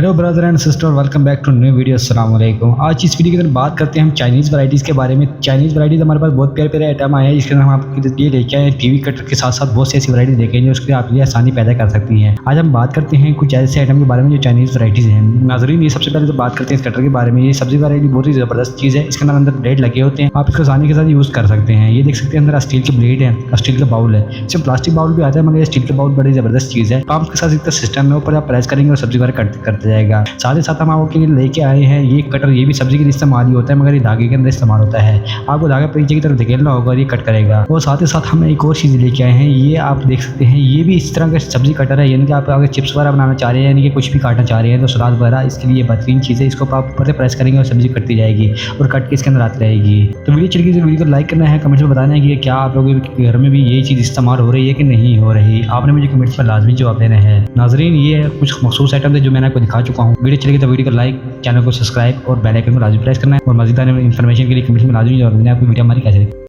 Hello brother and sister, welcome back to new video. अस्सलाम वालेकुम। आज इस वीडियो के अंदर बात करते हैं हम चाइनीज़ वैराइटीज़ के बारे में। चाइनीज़ वैराइटीज़ हमारे पास बहुत प्यारे प्यारे आइटम आए हैं, जिसके अंदर हम आपके लिए लेके आए हैं टीवी कटर के साथ साथ बहुत सी ऐसी वैराइटी देखें जो उसके आप लिए आसानी पैदा कर सकती हैं। आज हम बात करते हैं कुछ ऐसे आइटम के बारे में जो चाइनीज़ वैराइटीज़ हैं। नाजरीन, ये सबसे पहले तो बात करते हैं इस कटर के बारे में। ये सब्जी वैराइटी बहुत ही ज़बरदस्त चीज़ है। इसके अंदर ब्लेड लगे होते हैं, आप इसको आसानी के साथ यूज़ कर सकते हैं। ये देख सकते हैं अंदर स्टील के ब्लेड है, स्टील का बाउल है। इसमें प्लास्टिक बाउल भी आता है, मगर ये स्टील का बाउल बड़ी ज़बरदस्त चीज़ है। पंप के साथ इतना सिस्टम है, ऊपर आप प्रेस करेंगे और सब्जी वगैरह कट करते जाएगा। साथ ही साथ हम आपके लिए लेके आए हैं ये कटर। ये भी सब्जी के लिए इस्तेमाल ही होता है, मगर ये धागे के अंदर इस्तेमाल होता है। आपको धागा पीछे की तरफ धकेलना होगा और ये कट करेगा। और साथ ही साथ हम एक और चीज़ लेके आए हैं, ये आप देख सकते हैं। ये भी इस तरह का सब्जी कटर है, यानी कि आप अगर चिप्स वगैरह बनाना चाह रहे हैं, यानी कि कुछ भी काटना चाह रहे हैं, तो सलाद वगैरह, इसके लिए बेहतरीन चीज़ है। इसको आप ऊपर से प्रेस करेंगे और सब्जी कटती जाएगी और कट के इसके अंदर आती रहेगी। तो वीडियो चल गई तो वीडियो को लाइक करना है, कमेंट्स में बताना है कि क्या आप लोगों के घर में भी ये चीज़ इस्तेमाल हो रही है कि नहीं हो रही। आपने मुझे कमेंट्स में लाजमी जवाब देना है। नाजरीन, ये कुछ मखसूस आइटम थे जो मैंने आपको दिखा चुका हूँ। वीडियो चलेगी तो वीडियो को लाइक, चैनल को सब्सक्राइब और बेल आइकन को लाजमी प्रेस करना है। और मज़ीद इन्फॉर्मेशन के लिए कमेंट में लाजमी जवाब देना है आपको वीडियो हमारी कैसे